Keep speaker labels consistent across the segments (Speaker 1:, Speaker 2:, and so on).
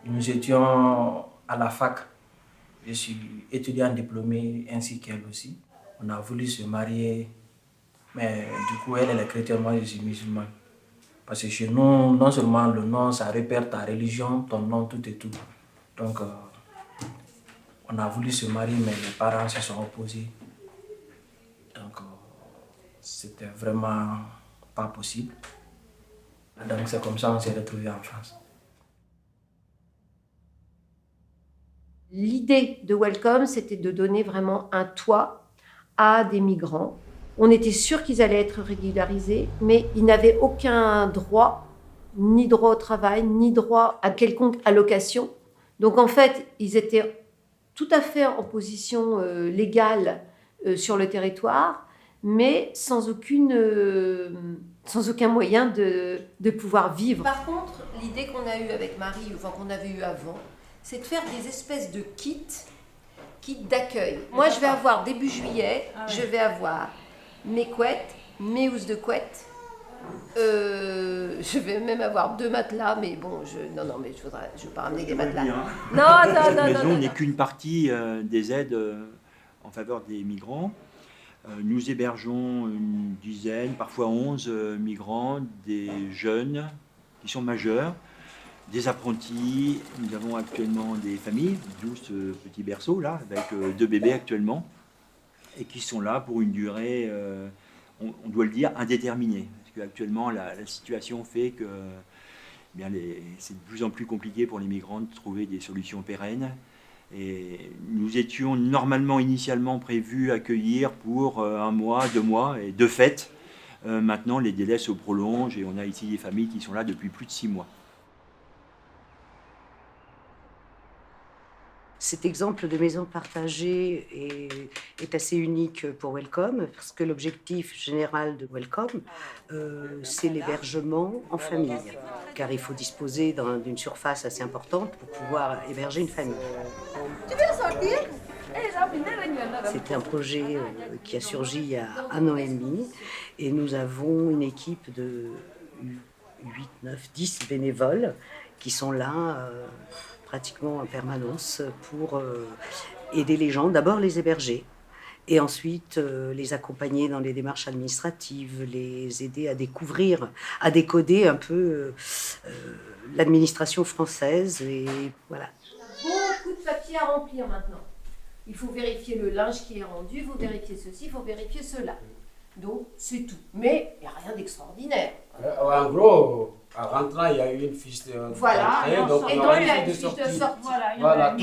Speaker 1: Nous étions à la fac. Je suis étudiant diplômé ainsi qu'elle aussi. On a voulu se marier, mais du coup, elle est chrétienne, moi je suis musulman. Parce que chez nous, non seulement le nom, ça répère ta religion, ton nom, tout et tout. Donc, on a voulu se marier, mais les parents se sont opposés. Donc, c'était vraiment pas possible. Donc, c'est comme ça qu'on s'est retrouvés en France.
Speaker 2: L'idée de Welcome, c'était de donner vraiment un toit à des migrants. On était sûr qu'ils allaient être régularisés, mais ils n'avaient aucun droit, ni droit au travail, ni droit à quelconque allocation. Donc en fait, ils étaient tout à fait en position légale sur le territoire, mais sans aucun moyen de pouvoir vivre. Par contre, l'idée qu'on a eue avec Marie, enfin qu'on avait eue avant, c'est de faire des espèces de kits d'accueil. Moi, je vais avoir début juillet, je vais avoir mes couettes, mes housses de couette. Je vais même avoir 2 matelas, mais bon, non, mais je ne vais pas ramener des matelas.
Speaker 3: Cette maison n'est qu'une partie des aides en faveur des migrants. Nous hébergeons une dizaine, parfois 11 migrants, des jeunes qui sont majeurs, des apprentis. Nous avons actuellement des familles, 12 petits berceaux là, avec 2 bébés actuellement, et qui sont là pour une durée, on doit le dire, indéterminée. Parce qu'actuellement, la situation fait que c'est de plus en plus compliqué pour les migrants de trouver des solutions pérennes. Et nous étions normalement, initialement prévus accueillir pour 1 mois, 2 mois, et de fait, maintenant les délais se prolongent et on a ici des familles qui sont là depuis plus de 6 mois.
Speaker 4: Cet exemple de maison partagée est assez unique pour Welcome, parce que l'objectif général de Welcome, c'est l'hébergement en famille, car il faut disposer d'une surface assez importante pour pouvoir héberger une famille. Tu veux sortir? C'est un projet qui a surgi il y a 1 an et demi, et nous avons une équipe de 8, 9, 10 bénévoles qui sont là pratiquement en permanence pour aider les gens, d'abord les héberger, et ensuite les accompagner dans les démarches administratives, les aider à découvrir, à décoder un peu l'administration française, et voilà.
Speaker 2: Beaucoup de papiers à remplir maintenant. Il faut vérifier le linge qui est rendu, il faut vérifier ceci, il faut vérifier cela. Donc c'est tout. Mais il n'y a rien d'extraordinaire.
Speaker 5: En gros, en rentrant, il y a eu une fiche de
Speaker 2: voilà,
Speaker 5: donc
Speaker 2: et donc il y a une fiche de sortie.
Speaker 5: Voilà,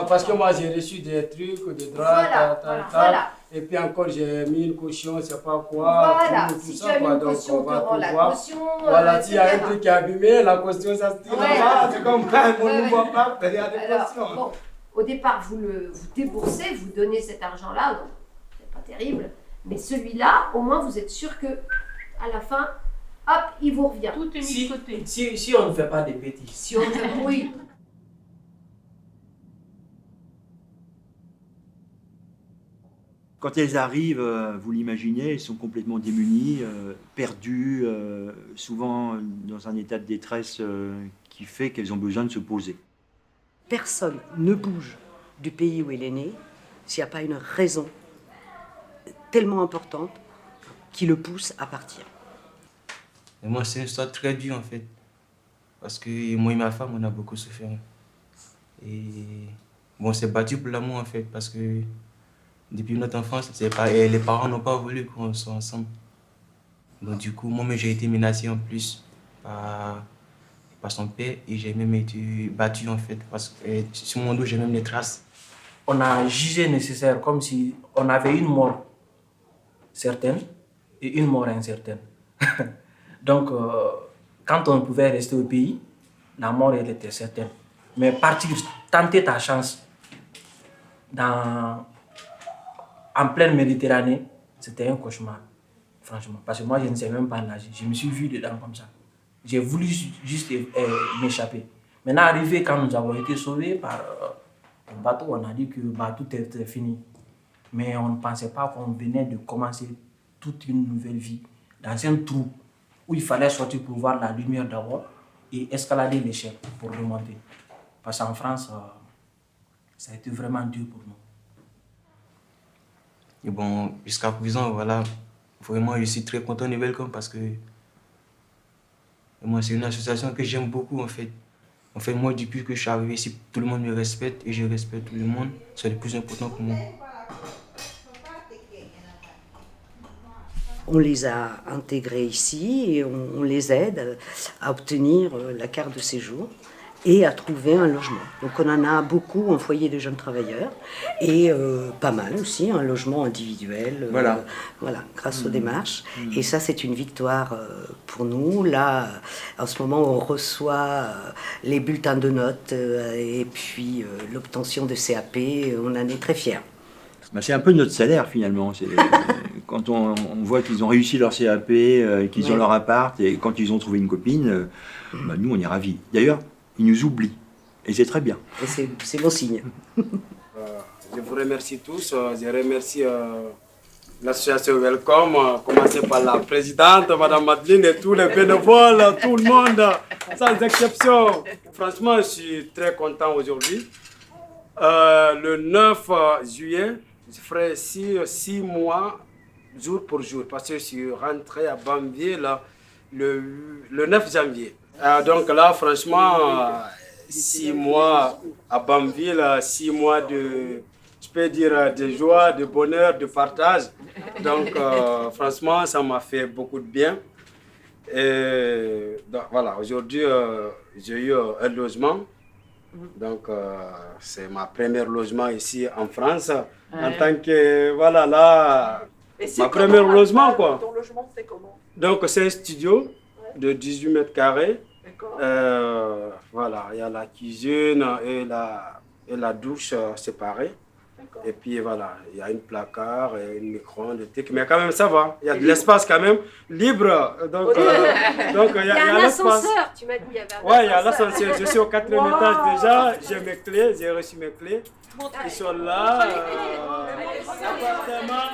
Speaker 5: parce que moi j'ai reçu des trucs, des draps,
Speaker 2: voilà.
Speaker 5: Et puis encore j'ai mis une caution, je ne sais pas quoi.
Speaker 2: Voilà,
Speaker 5: tout
Speaker 2: si
Speaker 5: ça,
Speaker 2: tu as mis
Speaker 5: quoi.
Speaker 2: une caution,
Speaker 5: donc, on va
Speaker 2: tu rends la
Speaker 5: pouvoir,
Speaker 2: caution.
Speaker 5: voilà, s'il y a un truc qui est abîmé, la caution ça se tire là-bas, c'est comme quand on ne voit pas, il y a des cautions.
Speaker 2: Bon, au départ, vous déboursez, vous donnez cet argent-là, donc c'est pas terrible. Mais celui-là, au moins, vous êtes sûr que à la fin, hop, il vous revient.
Speaker 1: Tout est mis de côté. Si on ne fait pas des bêtises.
Speaker 2: Si on fait oui.
Speaker 3: Quand elles arrivent, vous l'imaginez, elles sont complètement démunies, perdues, souvent dans un état de détresse qui fait qu'elles ont besoin de se poser.
Speaker 4: Personne ne bouge du pays où elle est née s'il n'y a pas une raison tellement importante qui le pousse à partir.
Speaker 6: Et moi, c'est une histoire très dure en fait. Parce que moi et ma femme, on a beaucoup souffert. Et bon, on s'est battu pour l'amour en fait. Parce que depuis notre enfance, les parents n'ont pas voulu qu'on soit ensemble. Donc du coup, moi-même, j'ai été menacé en plus par son père. Et j'ai même été battu en fait. Parce que sur mon dos, j'ai même des traces.
Speaker 1: On a jugé nécessaire comme si on avait une mort certaine et une mort incertaine. Donc, quand on pouvait rester au pays, la mort elle était certaine. Mais partir, tenter ta chance en pleine Méditerranée, c'était un cauchemar, franchement. Parce que moi, je ne sais même pas nager. Je me suis vu dedans comme ça. J'ai voulu juste m'échapper. Maintenant, arrivé quand nous avons été sauvés par un bateau, on a dit que tout était fini. Mais on ne pensait pas qu'on venait de commencer toute une nouvelle vie dans un trou où il fallait sortir pour voir la lumière d'abord et escalader l'échelle pour remonter. Parce qu'en France, ça a été vraiment dur pour nous.
Speaker 6: Et bon, jusqu'à présent, voilà, vraiment, je suis très content de Welcome parce que moi, c'est une association que j'aime beaucoup, en fait. En fait, moi, depuis que je suis arrivé ici, tout le monde me respecte et je respecte tout le monde. C'est le plus important pour moi.
Speaker 4: On les a intégrés ici et on les aide à obtenir la carte de séjour et à trouver un logement. Donc on en a beaucoup en foyer de jeunes travailleurs et pas mal aussi, un logement individuel,
Speaker 3: Voilà.
Speaker 4: Voilà, grâce aux démarches. Et ça, c'est une victoire pour nous. Là, en ce moment, on reçoit les bulletins de notes et puis l'obtention de CAP. On en est très fiers.
Speaker 3: Bah, c'est un peu notre salaire finalement. Quand on voit qu'ils ont réussi leur CAP, qu'ils ont leur appart et quand ils ont trouvé une copine, bah, nous on est ravis. D'ailleurs, ils nous oublient et c'est très bien.
Speaker 4: Et c'est bon signe.
Speaker 5: Je vous remercie tous. Je remercie l'association Welcome, commencé par la présidente, Madame Madeleine, et tous les bénévoles, tout le monde, sans exception. Franchement, je suis très content aujourd'hui. Le 9 juillet, je ferai 6 mois, jour pour jour, parce que je suis rentré à Bamville le 9 janvier. Donc là, franchement, 6 mois à Bamville, 6 mois de, je peux dire, de joie, de bonheur, de partage. Donc, franchement, ça m'a fait beaucoup de bien. Et donc, voilà, aujourd'hui, j'ai eu un logement. Donc, c'est ma première logement ici en France. En tant que, voilà, là, ma première logement, quoi.
Speaker 7: Ton logement, c'est comment?
Speaker 5: Donc, c'est un studio de 18 mètres carrés. Voilà, il y a la cuisine et la douche séparées. Et puis voilà, il y a une placard et une micro-ondes, mais quand même ça va. Il y a de l'espace quand même libre. Donc, il y a
Speaker 2: un
Speaker 5: l'espace.
Speaker 2: ascenseur, tu m'as dit. Il y avait un
Speaker 5: Ouais, il y a l'ascenseur. Je suis au 4e étage déjà. J'ai mes clés, j'ai reçu mes clés. Ils sont là. Appartement.